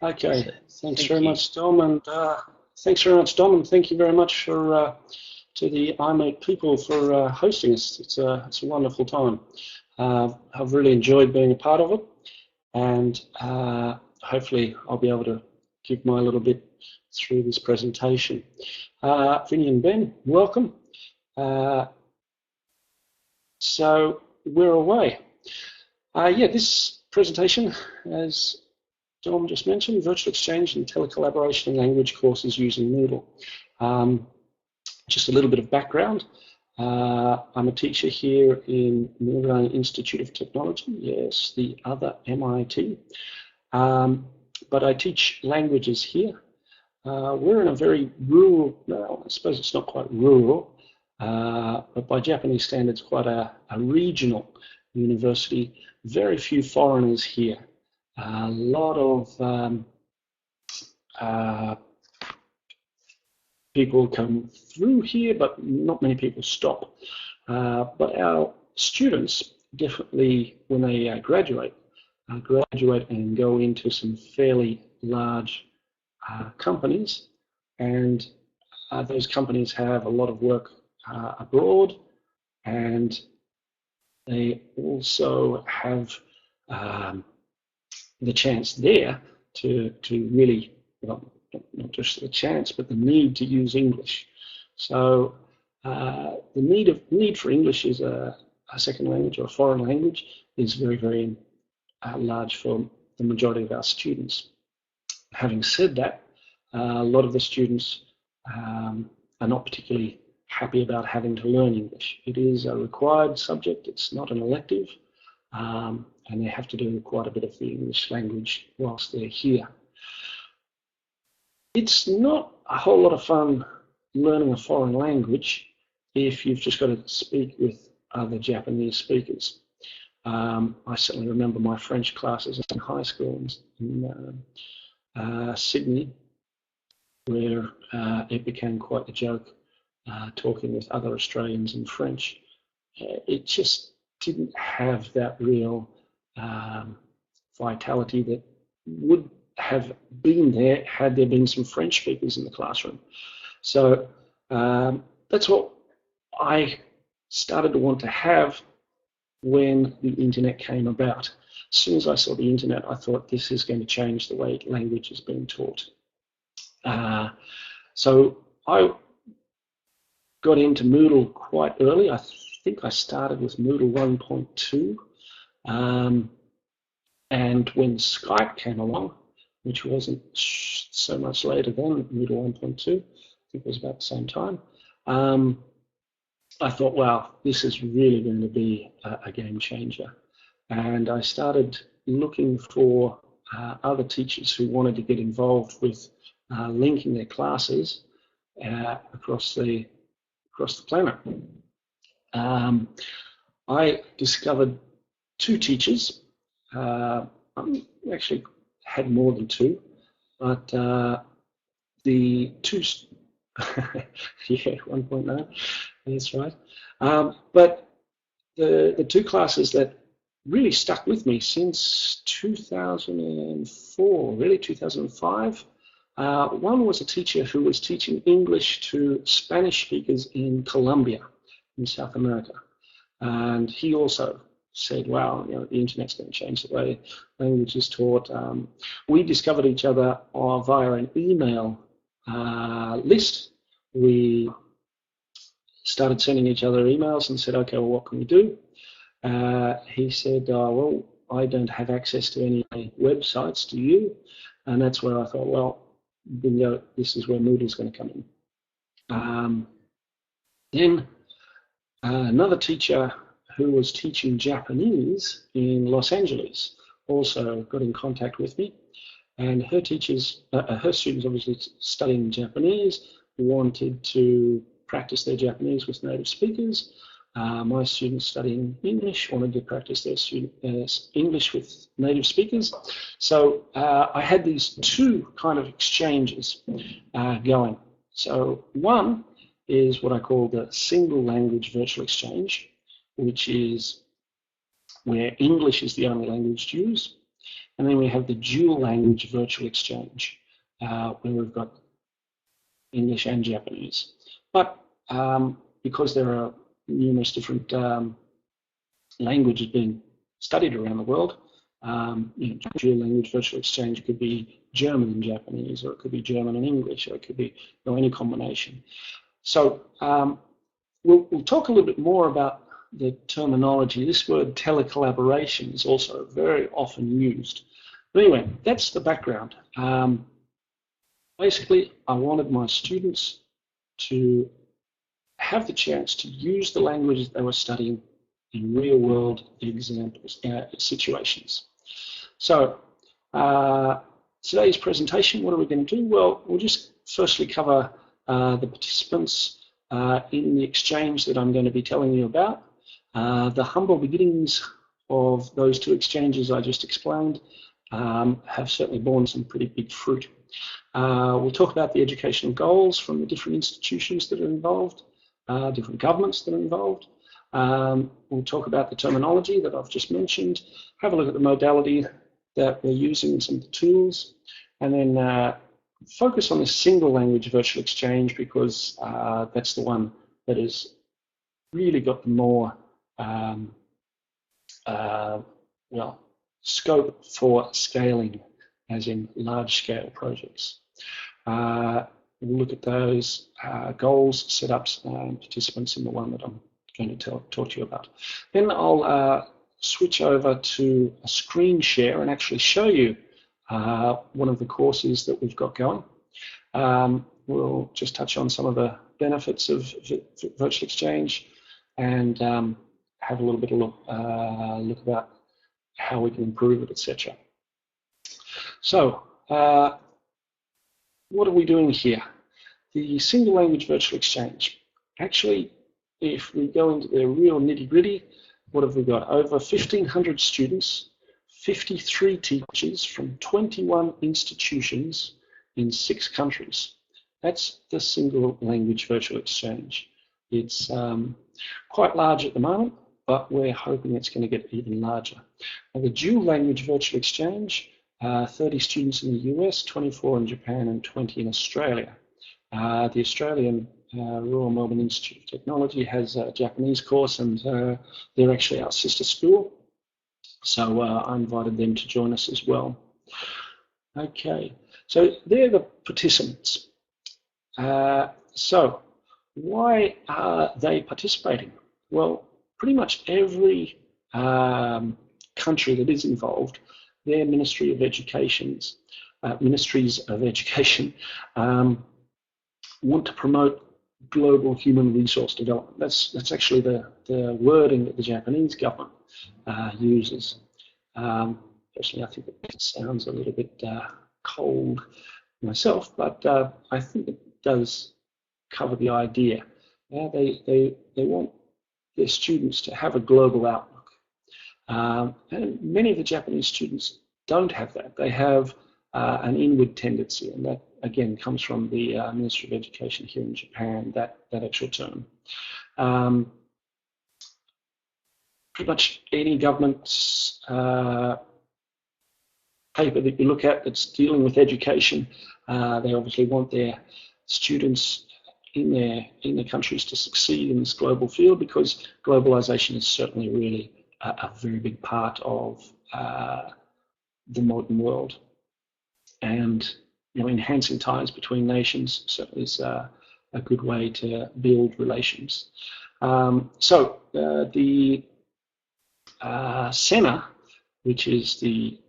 Okay, thanks very much, Dom, and thank you very much for to the iMoot people for hosting us. It's a wonderful time. I've really enjoyed being a part of it, and hopefully I'll be able to give my little bit through this presentation. Vinny and Ben, welcome. So we're away. Yeah, this presentation, as Dom just mentioned, virtual exchange and telecollaboration and language courses using Moodle. Just a little bit of background. I'm a teacher here in Moodle Institute of Technology, yes, the other MIT. But I teach languages here. We're in a very rural, well, I suppose it's not quite rural, but by Japanese standards, quite a regional university. Very few foreigners here. A lot of people come through here, but not many people stop. But our students definitely, when they graduate and go into some fairly large companies, and those companies have a lot of work abroad, and they also have the chance there to really, well, not just the chance, but the need to use English. So the need for English is a second language or a foreign language is very, very large for the majority of our students. Having said that, a lot of the students are not particularly happy about having to learn English. It is a required subject, it's not an elective, and they have to do quite a bit of the English language whilst they're here. It's not a whole lot of fun learning a foreign language if you've just got to speak with other Japanese speakers. I certainly remember my French classes in high school in Sydney, where it became quite a joke talking with other Australians in French. It just didn't have that real vitality that would have been there had there been some French speakers in the classroom. So that's what I started to want to have when the internet came about. As soon as I saw the internet, I thought this is going to change the way language is being taught. So I got into Moodle quite early. I think I started with Moodle 1.2. And when Skype came along, which wasn't so much later than Moodle 1.2, I think it was about the same time, I thought, wow, this is really going to be a game changer. And I started looking for other teachers who wanted to get involved with linking their classes across the planet. I discovered two teachers. I actually had more than two, but the two, yeah, 1.9, that's right. But the two classes that really stuck with me since 2004, really 2005. One was a teacher who was teaching English to Spanish speakers in Colombia, in South America. And he also said, wow, you know, the internet's going to change the way language is taught. We discovered each other via an email list. We started sending each other emails and said, okay, well, what can we do? He said, well, I don't have access to any websites, do you? And that's where I thought, well, bingo, this is where Moodle's going to come in. Then another teacher who was teaching Japanese in Los Angeles also got in contact with me, and her teachers, her students obviously studying Japanese, wanted to practice their Japanese with native speakers. My students studying English wanted to practice their English with native speakers. So I had these two kind of exchanges going. So one is what I call the single language virtual exchange, which is where English is the only language to use. And then we have the dual language virtual exchange, where we've got English and Japanese. But because there are numerous different languages being studied around the world, dual language virtual exchange could be German and Japanese, or it could be German and English, or it could be any combination. So we'll talk a little bit more about the terminology. This word telecollaboration is also very often used. But anyway, that's the background. Basically, I wanted my students to have the chance to use the languages they were studying in real-world examples, situations. So today's presentation, what are we going to do? Well, we'll just firstly cover the participants in the exchange that I'm going to be telling you about. The humble beginnings of those two exchanges I just explained have certainly borne some pretty big fruit. We'll talk about the educational goals from the different institutions that are involved, different governments that are involved. We'll talk about the terminology that I've just mentioned, have a look at the modality that we're using, some of the tools, and then focus on the single language virtual exchange, because that's the one that has really got the more scope for scaling, as in large-scale projects. We'll look at those goals, setups, and participants in the one that I'm going to talk to you about. Then I'll switch over to a screen share and actually show you one of the courses that we've got going. We'll just touch on some of the benefits of virtual exchange and have a little bit of look about how we can improve it, etc. So, what are we doing here? The single language virtual exchange. Actually, if we go into the real nitty-gritty, what have we got? Over 1,500 students, 53 teachers from 21 institutions in 6 countries. That's the single language virtual exchange. It's quite large at the moment, but we're hoping it's going to get even larger. Now, the dual language virtual exchange, 30 students in the US, 24 in Japan, and 20 in Australia. The Australian Royal Melbourne Institute of Technology has a Japanese course, and they're actually our sister school. So I invited them to join us as well. Okay, so they're the participants. So why are they participating? Well, pretty much every country that is involved, their Ministries of Education want to promote global human resource development. That's actually the wording that the Japanese government uses. Personally, I think it sounds a little bit cold myself, but I think it does cover the idea. They want their students to have a global outlook. And many of the Japanese students don't have that. They have an inward tendency, and that again comes from the Ministry of Education here in Japan, that actual term. Pretty much any government's paper that you look at that's dealing with education, they obviously want their students in their countries to succeed in this global field, because globalization is certainly really a very big part of the modern world. And enhancing ties between nations certainly is a good way to build relations. So the SENA, which is the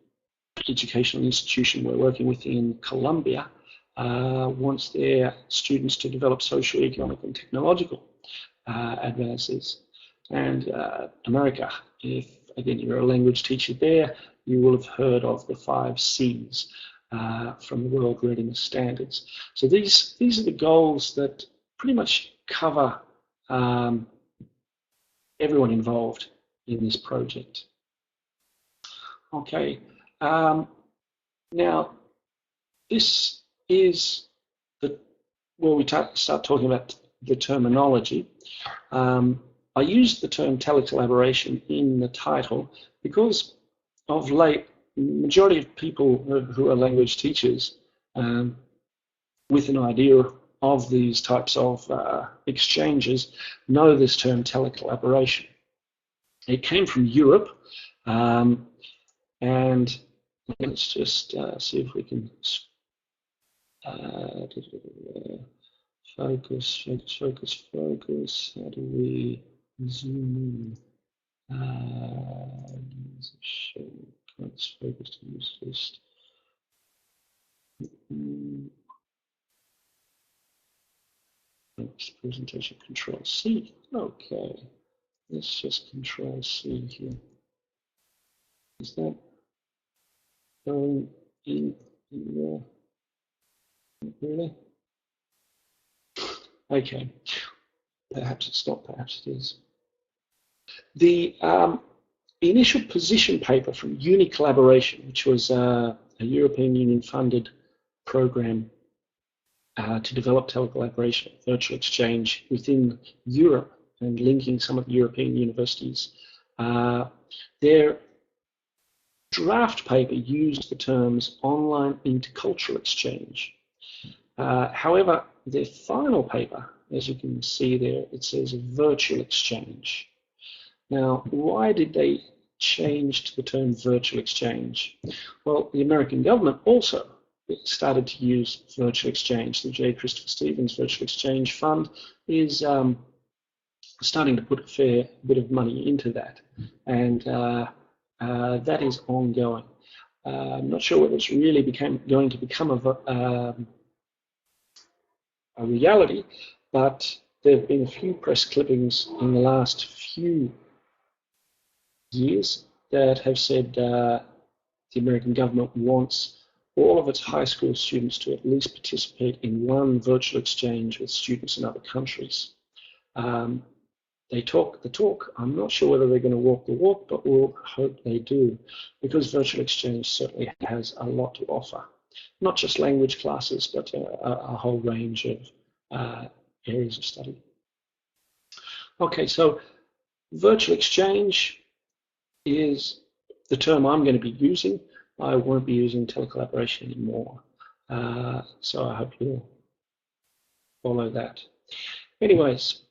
educational institution we're working with in Colombia, wants their students to develop socio-economic and technological advances. And America, if again you're a language teacher there, you will have heard of the 5 C's from the World Readiness Standards. So these are the goals that pretty much cover everyone involved in this project. Okay, now this is where we start talking about the terminology. I used the term telecollaboration in the title because of late majority of people who are language teachers with an idea of these types of exchanges know this term telecollaboration. It came from Europe, and let's just see if we can focus. How do we zoom in? Let's focus to use list. Next presentation, Control C. Okay, let's just Control C here. Is that going in there? Really? Okay, perhaps it's not, perhaps it is. The initial position paper from Unicollaboration, which was a European Union funded program to develop telecollaboration, virtual exchange within Europe and linking some of the European universities. Their draft paper used the terms online intercultural exchange. However, their final paper, as you can see there, it says virtual exchange. Now, why did they change to the term virtual exchange? Well, the American government also started to use virtual exchange. The J. Christopher Stevens Virtual Exchange Fund is starting to put a fair bit of money into that, and that is ongoing. I'm not sure whether it's really going to become a reality, but there have been a few press clippings in the last few years that have said the American government wants all of its high school students to at least participate in one virtual exchange with students in other countries. They talk the talk. I'm not sure whether they're going to walk the walk, but we'll hope they do, because virtual exchange certainly has a lot to offer. Not just language classes, but a whole range of areas of study. Okay, so virtual exchange is the term I'm going to be using. I won't be using telecollaboration anymore. So I hope you'll follow that. Anyways,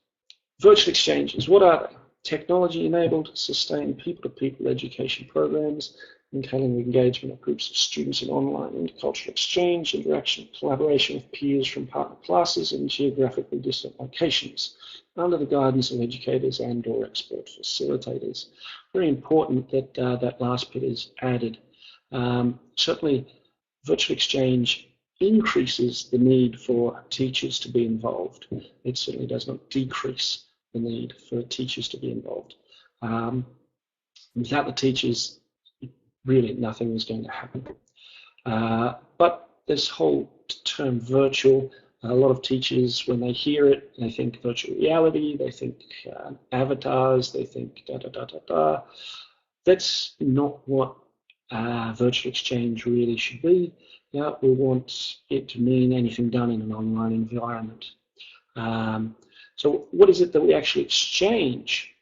virtual exchanges, what are they? Technology-enabled, sustained people-to-people education programs, entailing the engagement of groups of students in online intercultural exchange, interaction, collaboration with peers from partner classes in geographically distant locations, under the guidance of educators and/or expert facilitators. Very important that that last bit is added. Certainly, virtual exchange increases the need for teachers to be involved. It certainly does not decrease the need for teachers to be involved. Without the teachers, really nothing is going to happen. But this whole term virtual, a lot of teachers, when they hear it, they think virtual reality, they think avatars, they think da-da-da-da-da. That's not what virtual exchange really should be. Yeah, we want it to mean anything done in an online environment. So what is it that we actually exchange?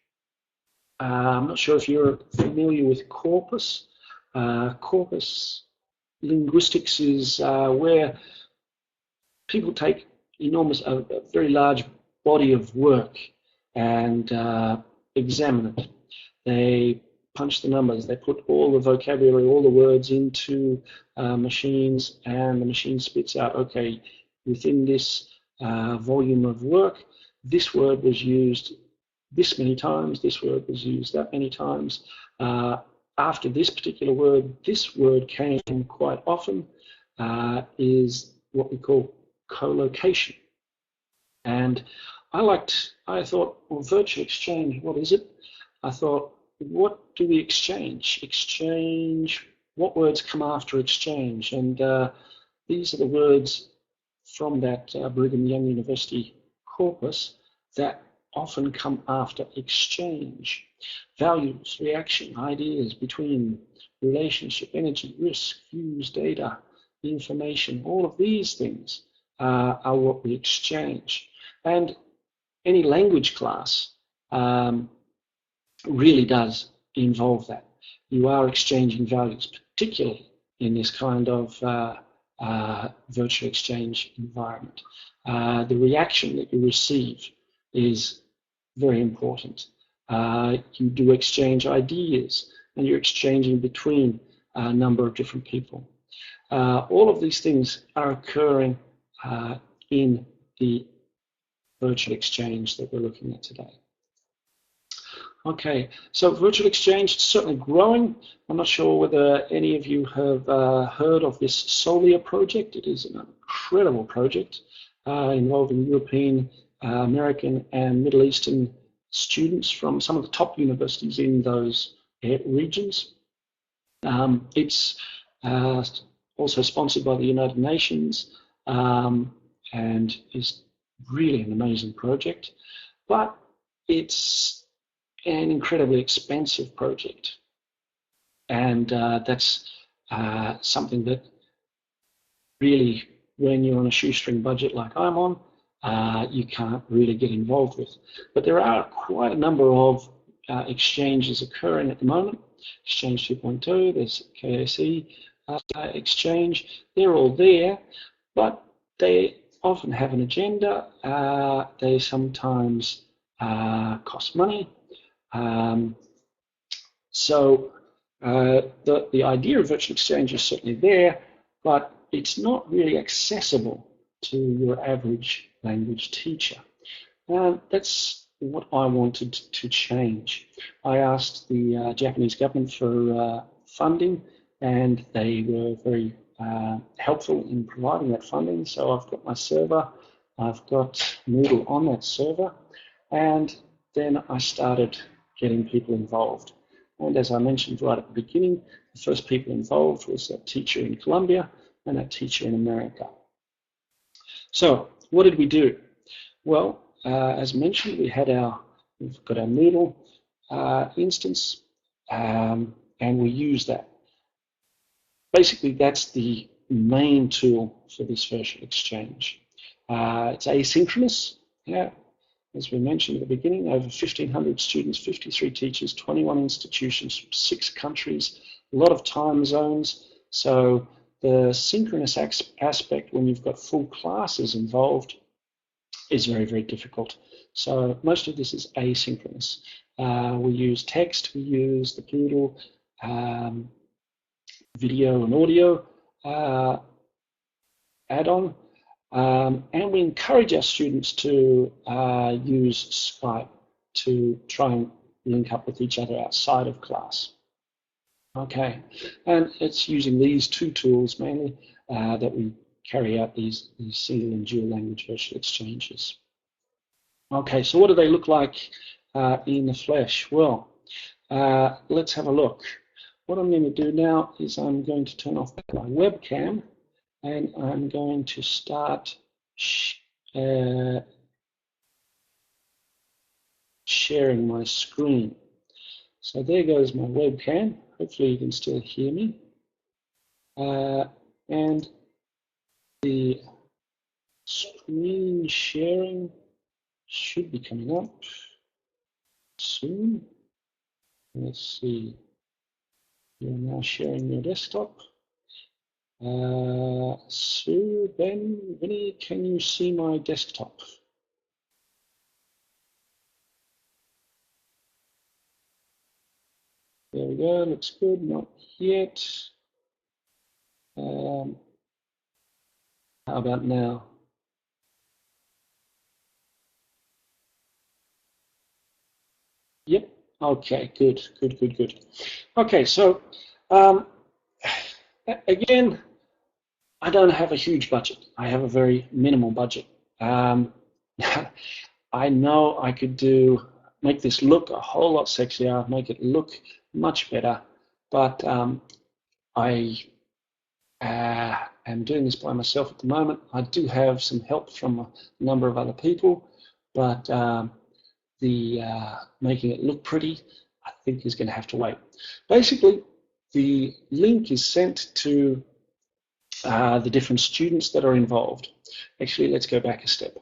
I'm not sure if you're familiar with corpus. Corpus linguistics is where people take a very large body of work and examine it. They punch the numbers, they put all the vocabulary, all the words into machines, and the machine spits out, okay, within this volume of work, this word was used this many times, this word was used that many times. After this particular word, this word came quite often, is what we call collocation. And I thought, well, virtual exchange, what is it? I thought, what do we exchange? Exchange, what words come after exchange? And these are the words from that Brigham Young University corpus that often come after exchange. Values, reaction, ideas, between, relationship, energy, risk, views, data, information, all of these things are what we exchange. And any language class really does involve that. you are exchanging values, particularly in this kind of virtual exchange environment. The reaction that you receive is very important. You do exchange ideas, and you're exchanging between a number of different people. All of these things are occurring in the virtual exchange that we're looking at today. Okay, so virtual exchange is certainly growing. I'm not sure whether any of you have heard of this Solia project. It is an incredible project involving European, American, and Middle Eastern students from some of the top universities in those regions. It's also sponsored by the United Nations and is really an amazing project, but it's an incredibly expensive project, and that's something that really, when you're on a shoestring budget like I'm on, you can't really get involved with. But there are quite a number of exchanges occurring at the moment. Exchange 2.2, there's KSE exchange, they're all there, but they often have an agenda. They sometimes cost money. So the idea of virtual exchange is certainly there, but it's not really accessible to your average language teacher. That's what I wanted to change. I asked the Japanese government for funding, and they were very helpful in providing that funding. So I've got my server, I've got Moodle on that server, and then I started getting people involved. And as I mentioned right at the beginning, the first people involved was that teacher in Colombia and that teacher in America. So what did we do? Well, as mentioned, we've got our Moodle instance, and we use that. Basically, that's the main tool for this virtual exchange. It's asynchronous. Yeah. As we mentioned at the beginning, over 1,500 students, 53 teachers, 21 institutions from 6 countries, a lot of time zones. So the synchronous aspect, when you've got full classes involved, is very, very difficult. So most of this is asynchronous. We use text, we use the Moodle video and audio add-on. And we encourage our students to use Skype to try and link up with each other outside of class. Okay, and it's using these 2 tools mainly that we carry out these single and dual language virtual exchanges. Okay, so what do they look like in the flesh? Well, let's have a look. What I'm going to do now is I'm going to turn off my webcam, and I'm going to start sharing my screen. So there goes my webcam. Hopefully you can still hear me. And the screen sharing should be coming up soon. Let's see. You're now sharing your desktop. So Vinny, can you see my desktop? There we go, looks good, not yet. How about now? Yep, okay, good. Okay, so again, I don't have a huge budget. I have a very minimal budget. I know I could make this look a whole lot sexier, make it look much better, but I am doing this by myself at the moment. I do have some help from a number of other people, but making it look pretty, I think, is going to have to wait. Basically, the link is sent to the different students that are involved. Actually, let's go back a step.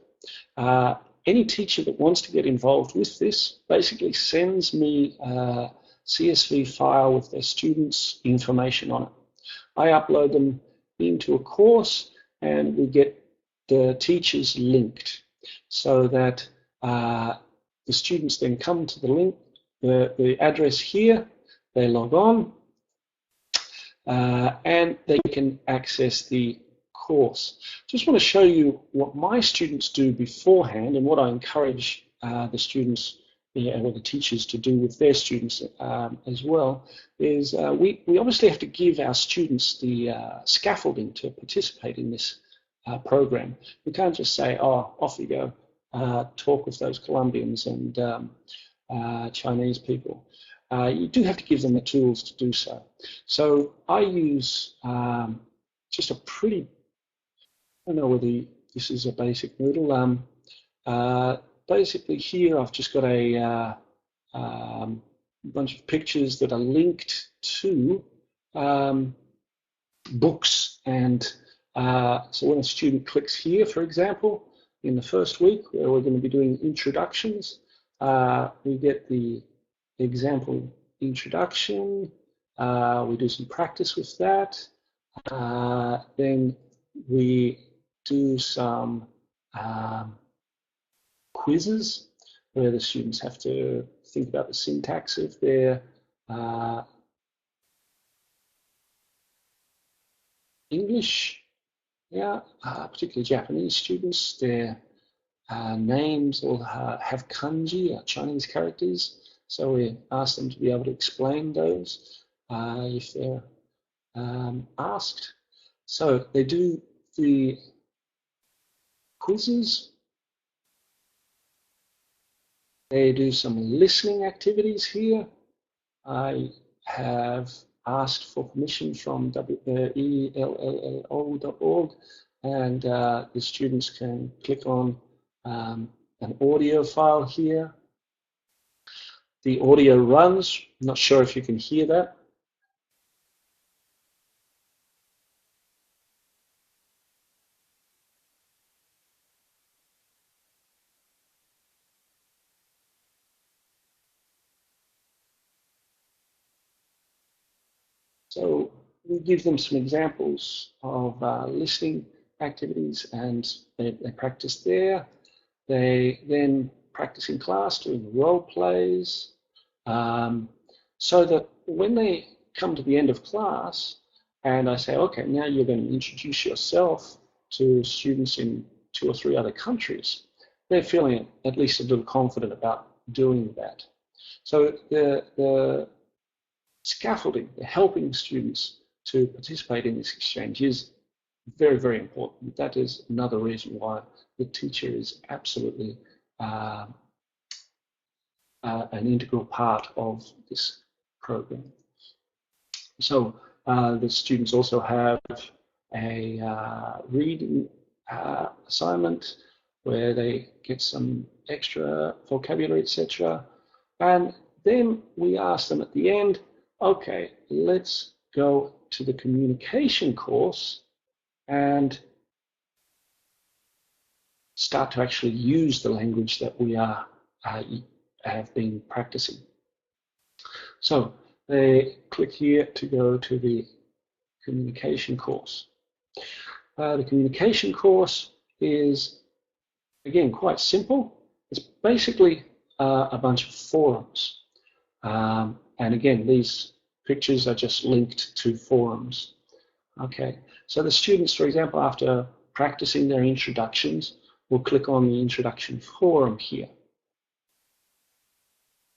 Any teacher that wants to get involved with this basically sends me CSV file with their students' information on it. I upload them into a course and we get the teachers linked so that the students then come to the link, the address here, they log on, and they can access the course. Just want to show you what my students do beforehand and what I encourage the students or the teachers to do with their students as well, is we obviously have to give our students the scaffolding to participate in this program. We can't just say, oh, off you go, talk with those Colombians and Chinese people. You do have to give them the tools to do so. So I use just a pretty, I don't know whether this is a basic Moodle. Basically here I've just got a bunch of pictures that are linked to books, and so when a student clicks here, for example, in the first week where we're going to be doing introductions, we get the example introduction, we do some practice with that, then we do some quizzes where the students have to think about the syntax of their English, particularly Japanese students. Their names all have kanji, Chinese characters, so we ask them to be able to explain those if they're asked. So they do the quizzes. They do some listening activities here. I have asked for permission from ello.org, and the students can click on an audio file here. The audio runs. I'm not sure if you can hear that. So we give them some examples of listening activities, and they practice there. They then practice in class doing role plays, so that when they come to the end of class and I say, okay, now you're going to introduce yourself to students in 2 or 3 other countries, they're feeling at least a little confident about doing that. So the scaffolding, the helping students to participate in this exchange is very, very important. That is another reason why the teacher is absolutely an integral part of this program. So the students also have a reading assignment where they get some extra vocabulary, etc. And then we ask them at the end, okay, let's go to the communication course and start to actually use the language that we have been practicing. So they click here to go to the communication course. The communication course is, again, quite simple. It's basically a bunch of forums. And again, these pictures are just linked to forums. Okay, so the students, for example, after practicing their introductions, will click on the introduction forum here.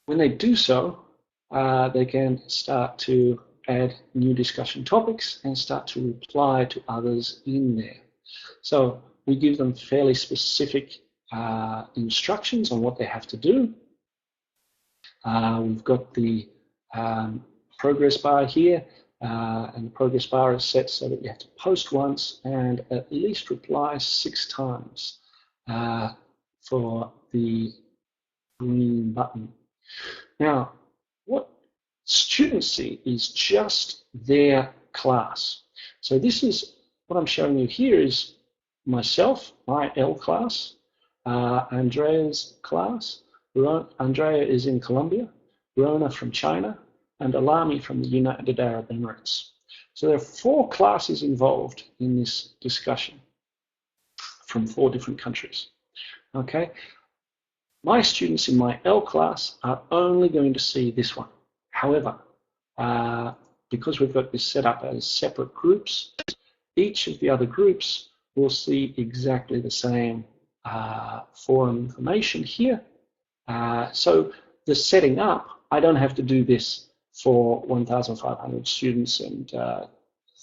When they do so, they can start to add new discussion topics and start to reply to others in there. So we give them fairly specific instructions on what they have to do. We've got the progress bar here, and the progress bar is set so that you have to post once and at least reply 6 times for the green button. Now, what students see is just their class. So this is what I'm showing you here is myself, my L class, Andrea's class. Andrea is in Colombia, Rona from China, and Alami from the United Arab Emirates. So there are 4 classes involved in this discussion from 4 different countries. Okay, my students in my L class are only going to see this one. However, because we've got this set up as separate groups, each of the other groups will see exactly the same forum information here. So the setting up, I don't have to do this for 1,500 students and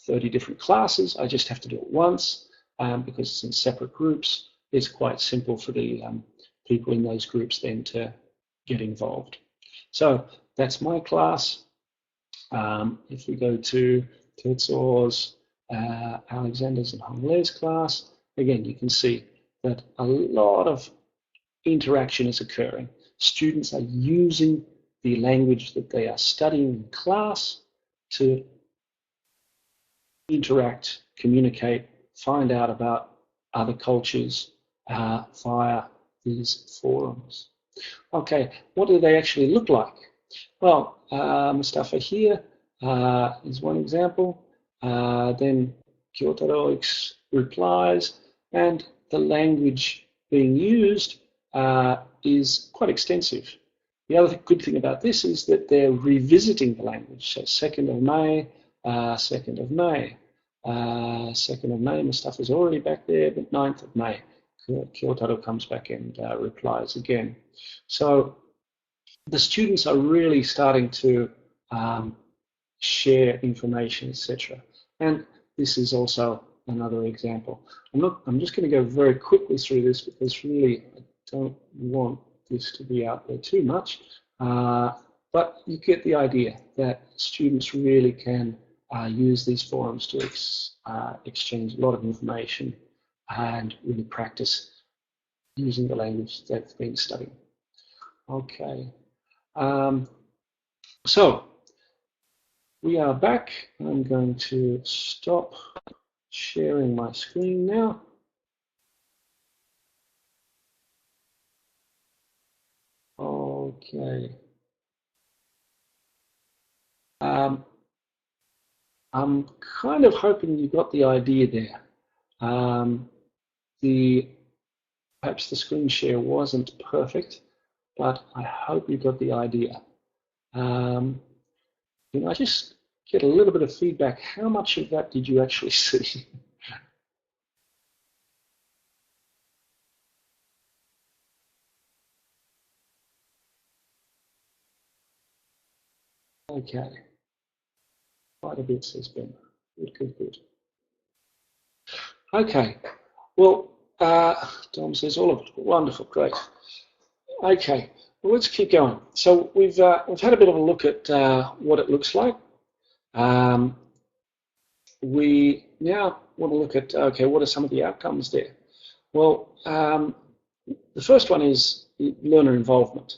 30 different classes. I just have to do it once because it's in separate groups. It's quite simple for the people in those groups then to get involved. So that's my class. If we go to Tetsuo's, Alexander's and Hongle's class, again, you can see that a lot of interaction is occurring. Students are using the language that they are studying in class to interact, communicate, find out about other cultures via these forums. Okay, what do they actually look like? Well, Mustafa here is one example. Then Kyotaro replies, and the language being used is quite extensive. The other good thing about this is that they're revisiting the language. So 2nd of May, 2nd of May, 2nd of May, Mustafa's already back there, but 9th of May, Kyotaro comes back and replies again. So the students are really starting to share information, etc. And this is also another example. I'm just going to go very quickly through this because really I don't want this to be out there too much. But you get the idea that students really can use these forums to exchange a lot of information and really practice using the language they've been studying. Okay. So we are back. I'm going to stop sharing my screen now. Okay. I'm kind of hoping you got the idea there. Perhaps the screen share wasn't perfect, but I hope you got the idea. I just get a little bit of feedback. How much of that did you actually see? Okay. Quite a bit, says Ben. Good. Okay. Well, Dom says all of it. Wonderful, great. Okay. Well, let's keep going. So we've had a bit of a look at what it looks like. We now want to look at, okay, what are some of the outcomes there? Well, the first one is learner involvement.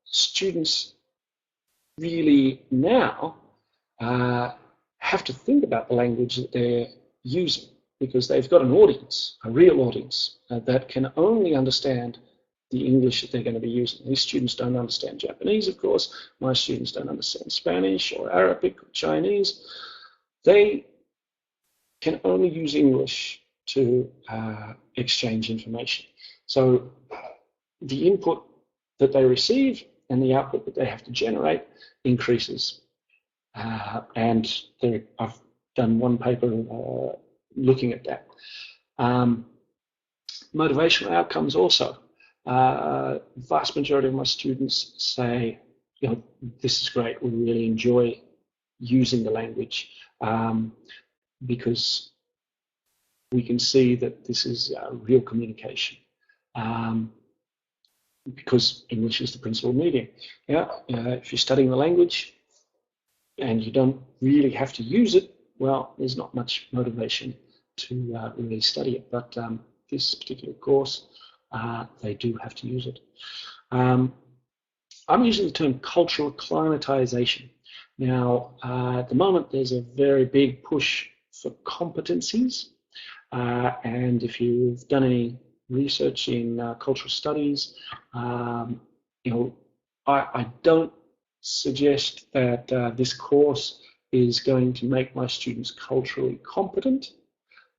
Students really now have to think about the language that they're using because they've got an audience, a real audience, that can only understand the English that they're going to be using. These students don't understand Japanese, of course. My students don't understand Spanish or Arabic or Chinese. They can only use English to exchange information. So the input that they receive and the output that they have to generate increases. And I've done one paper looking at that. Motivational outcomes also. Vast majority of my students say, this is great, we really enjoy using the language because we can see that this is real communication because English is the principal medium. If you're studying the language and you don't really have to use it, well, there's not much motivation to really study it. But this particular course, they do have to use it. I'm using the term cultural climatization. Now, at the moment, there's a very big push for competencies. And if you've done any research in cultural studies, I don't suggest that this course is going to make my students culturally competent.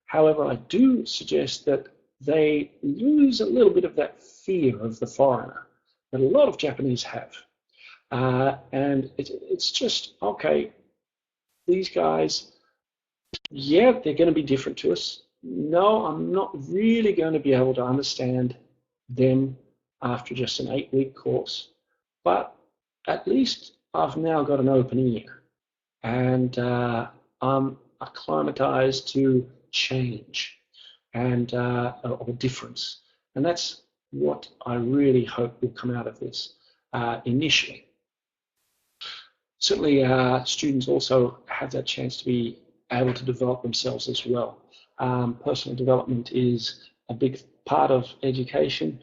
However, I do suggest that they lose a little bit of that fear of the foreigner that a lot of Japanese have. And it's just, okay, these guys, yeah, they're going to be different to us. No, I'm not really going to be able to understand them after just an 8-week course. But at least I've now got an open ear, and I'm acclimatized to change and or difference. And that's what I really hope will come out of this initially. Certainly, students also have that chance to be able to develop themselves as well. Personal development is a big part of education.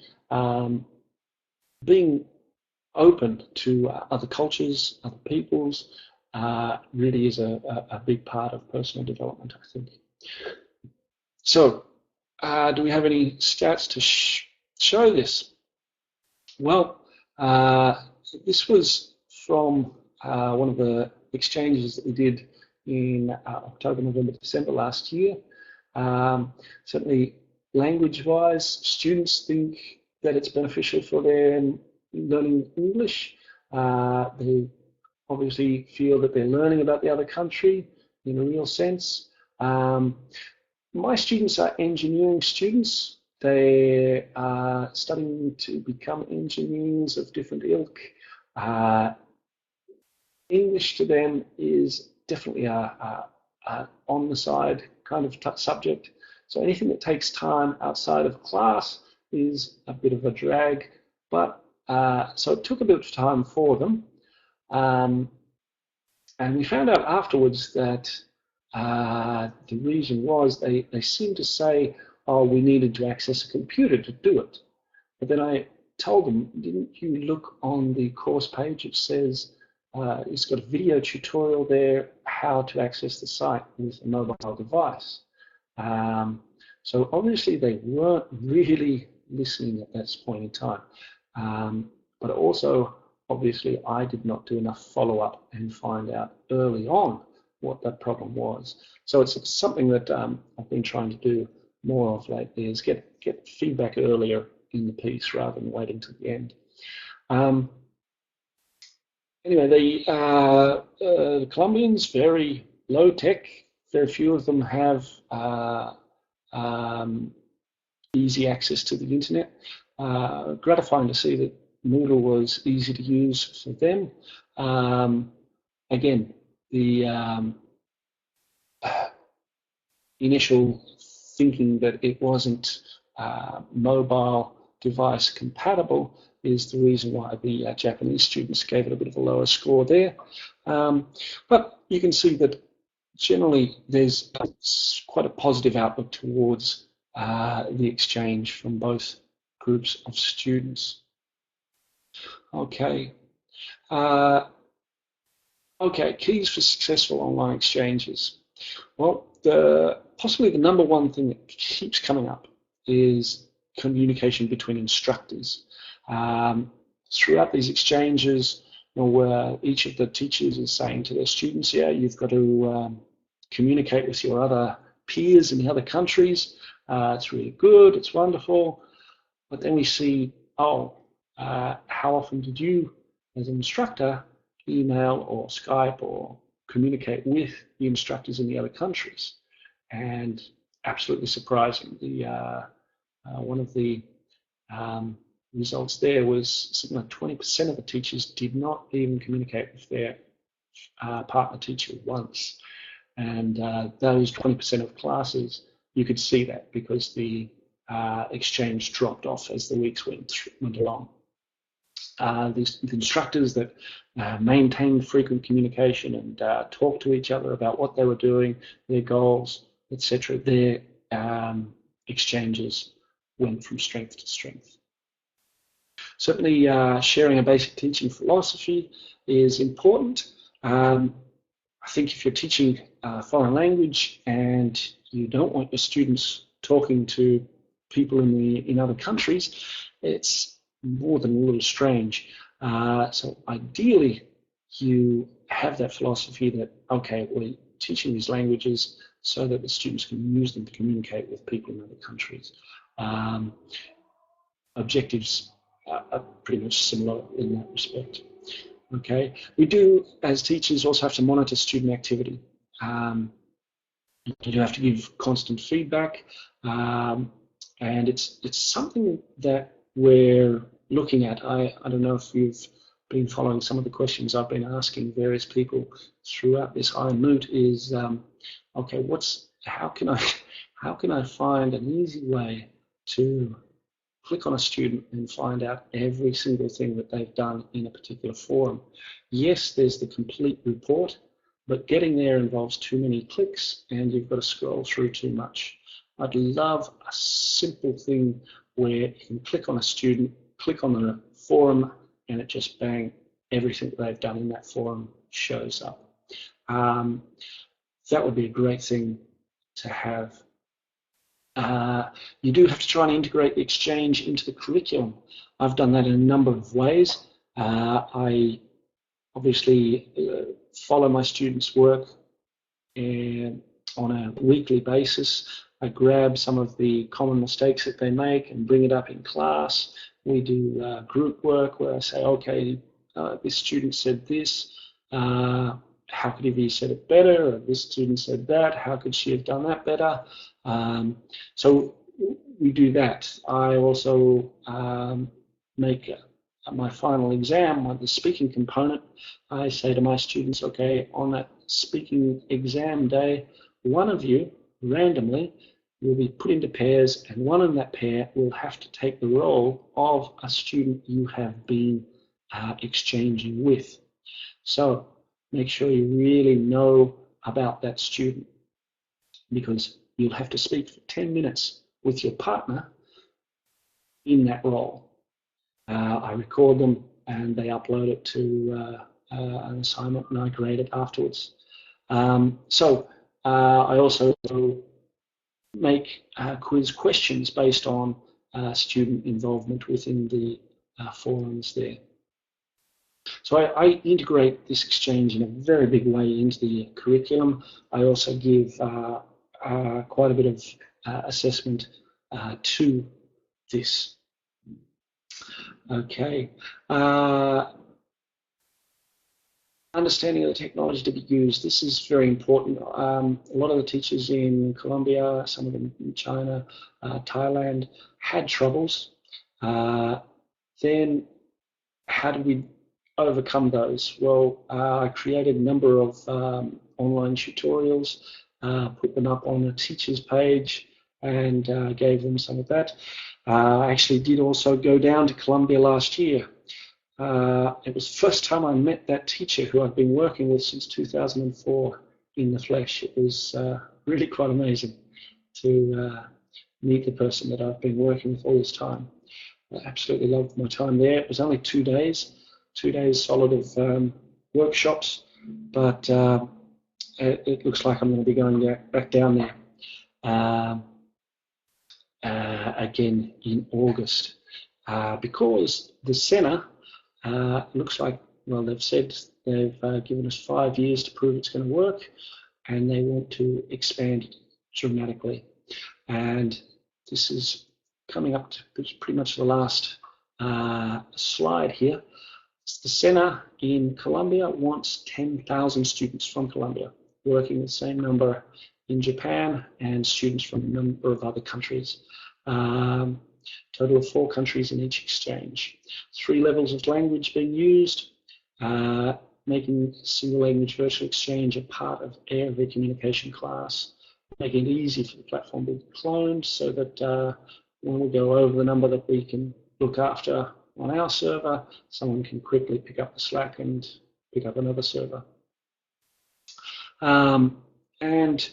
Being open to other cultures, other peoples, really is a big part of personal development, I think. So, do we have any stats to show this? Well, this was from one of the exchanges that we did in October, November, December last year. Certainly, language-wise, students think that it's beneficial for them learning English. They obviously feel that they're learning about the other country in a real sense. My students are engineering students. They are studying to become engineers of different ilk. English to them is definitely a on the side kind of subject. So anything that takes time outside of class is a bit of a drag. But so it took a bit of time for them. And we found out afterwards that the reason was they seemed to say, oh, we needed to access a computer to do it. But then I told them, didn't you look on the course page? It says it's got a video tutorial there how to access the site with a mobile device. So obviously they weren't really listening at that point in time. But also, obviously, I did not do enough follow-up and find out early on what that problem was. So it's something that I've been trying to do more of lately, is get feedback earlier in the piece rather than waiting to the end. Anyway, the Colombians, very low tech. Very few of them have easy access to the internet. Gratifying to see that Moodle was easy to use for them. Again, the initial thinking that it wasn't mobile device compatible is the reason why the Japanese students gave it a bit of a lower score there. But you can see that generally there's quite a positive outlook towards the exchange from both groups of students. Okay. Okay, keys for successful online exchanges. Well, possibly the number one thing that keeps coming up is communication between instructors. Throughout these exchanges, where each of the teachers is saying to their students, yeah, you've got to communicate with your other peers in the other countries. It's really good, it's wonderful. But then we see, oh, how often did you, as an instructor, email or Skype or communicate with the instructors in the other countries? And absolutely surprising. One of the results there was something like 20% of the teachers did not even communicate with their partner teacher once. And those 20% of classes, you could see that because the exchange dropped off as the weeks went along. The instructors that maintained frequent communication and talked to each other about what they were doing, their goals, etc., their exchanges went from strength to strength. Certainly, sharing a basic teaching philosophy is important. I think if you're teaching a foreign language and you don't want your students talking to people in other countries, it's more than a little strange. So ideally, you have that philosophy that, okay, we're teaching these languages so that the students can use them to communicate with people in other countries. Objectives are pretty much similar in that respect. Okay, we do, as teachers, also have to monitor student activity. You do have to give constant feedback, and it's something that we're looking at. I don't know if you've been following some of the questions I've been asking various people throughout this iMoot is, okay, how can I find an easy way to click on a student and find out every single thing that they've done in a particular forum? Yes, there's the complete report, but getting there involves too many clicks and you've got to scroll through too much. I'd love a simple thing where you can click on a student, click on the forum, and it just bang, everything that they've done in that forum shows up. That would be a great thing to have. You do have to try and integrate the exchange into the curriculum. I've done that in a number of ways. I obviously follow my students' work and on a weekly basis. I grab some of the common mistakes that they make and bring it up in class. We do group work where I say, okay, this student said this. How could have you said it better? Or this student said that. How could she have done that better? So we do that. I also make my final exam on the speaking component. I say to my students, okay, on that speaking exam day, one of you randomly will be put into pairs, and one in that pair will have to take the role of a student you have been exchanging with. So make sure you really know about that student, because you'll have to speak for 10 minutes with your partner in that role. I record them and they upload it to an assignment and I grade it afterwards. So I also make quiz questions based on student involvement within the forums there. So I integrate this exchange in a very big way into the curriculum. I also give quite a bit of assessment to this. Okay. Understanding of the technology to be used. This is very important. A lot of the teachers in Colombia, some of them in China, Thailand, had troubles. Then how did we overcome those? Well, I created a number of online tutorials, put them up on a teacher's page, and gave them some of that. I actually did also go down to Colombia last year. It was the first time I met that teacher who I've been working with since 2004 in the flesh. It was really quite amazing to meet the person that I've been working with all this time. I absolutely loved my time there. It was only 2 days solid of workshops, but it looks like I'm going to be going back down there again in August, because the centre looks like, well, they've said they've given us 5 years to prove it's going to work, and they want to expand it dramatically. And this is coming up to pretty much the last slide here. The centre in Colombia wants 10,000 students from Colombia, working the same number in Japan and students from a number of other countries. Total of 4 countries in each exchange. 3 levels of language being used, making single language virtual exchange a part of every communication class, making it easy for the platform to be cloned so that when we go over the number that we can look after on our server, someone can quickly pick up the slack and pick up another server. And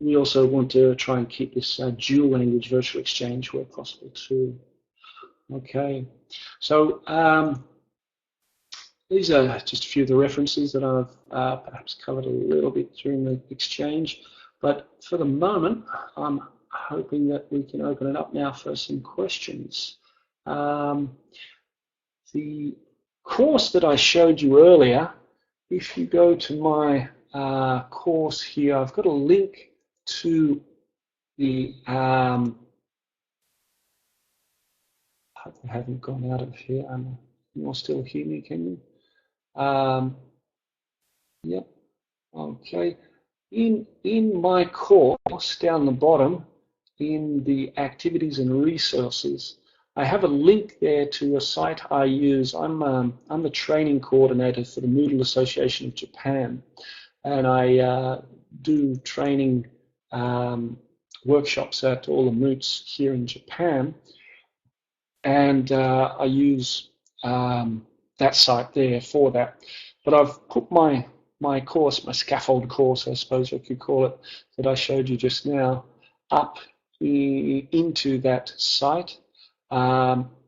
we also want to try and keep this dual language virtual exchange where possible too. Okay, so these are just a few of the references that I've perhaps covered a little bit during the exchange, but for the moment, I'm hoping that we can open it up now for some questions. The course that I showed you earlier if you go to my course here, I've got a link to the, I haven't gone out of here. You'll still hear me, can you? Yep, okay. In my course, down the bottom, in the activities and resources, I have a link there to a site I use. I'm the training coordinator for the Moodle Association of Japan, and I do training workshops at all the moots here in Japan, and I use that site there for that. But I've put my course, my scaffold course, I suppose I could call it, that I showed you just now, up into that site.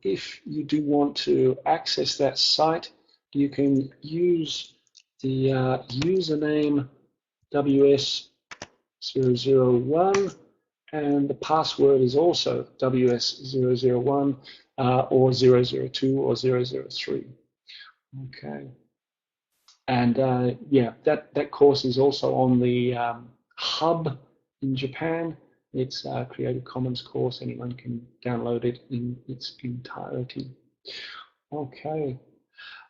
If you do want to access that site, you can use the username WS001, and the password is also WS001 or 002 or 003. Okay. And yeah, that course is also on the hub in Japan. It's a Creative Commons course. Anyone can download it in its entirety. Okay.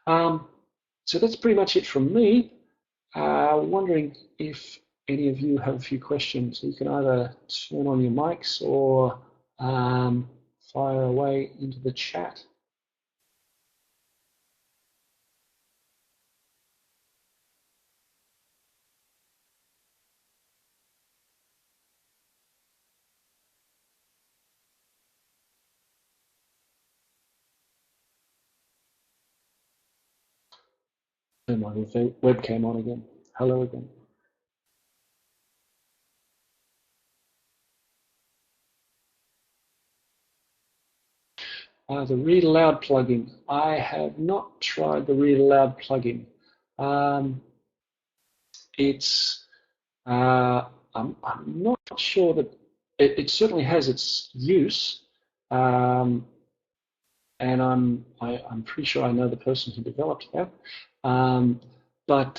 So that's pretty much it from me. Wondering if any of you have a few questions. You can either turn on your mics or fire away into the chat. Turn my webcam on again. Hello again. The Read Aloud plugin. I have not tried the Read Aloud plugin. I'm not sure that it certainly has its use, and I'm pretty sure I know the person who developed that. But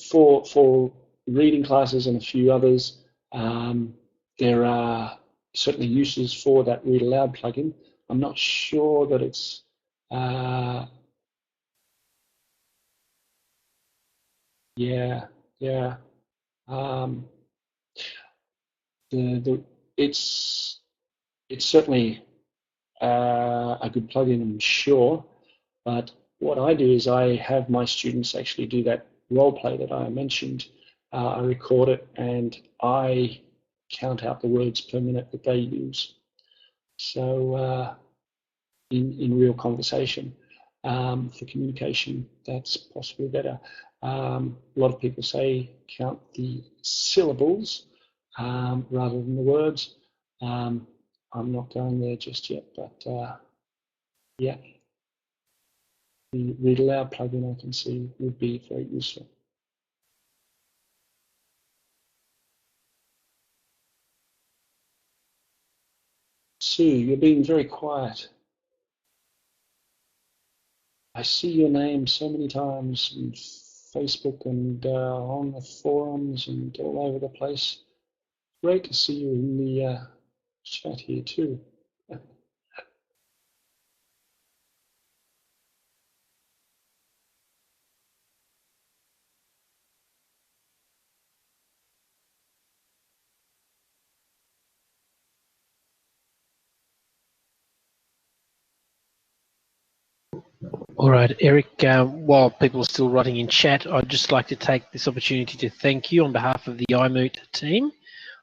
for reading classes and a few others, there are certainly uses for that Read Aloud plugin. I'm not sure that it's yeah. It's certainly a good plugin, I'm sure. But what I do is I have my students actually do that role play that I mentioned. I record it and I count out the words per minute that they use. So in real conversation, for communication, that's possibly better. A lot of people say count the syllables rather than the words. I'm not going there just yet, but yeah, the Read Aloud plugin I can see would be very useful. Sue, you're being very quiet. I see your name so many times on Facebook and on the forums and all over the place. Great to see you in the chat here too. All right, Eric, while people are still writing in chat, I'd just like to take this opportunity to thank you on behalf of the iMoot team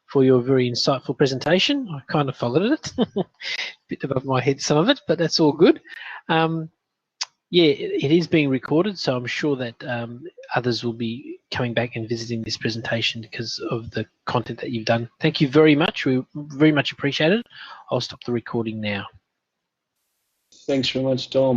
for your very insightful presentation. I kind of followed it, a bit above my head some of it, but that's all good. Yeah, it is being recorded, so I'm sure that others will be coming back and visiting this presentation because of the content that you've done. Thank you very much. We very much appreciate it. I'll stop the recording now. Thanks very much, Dom.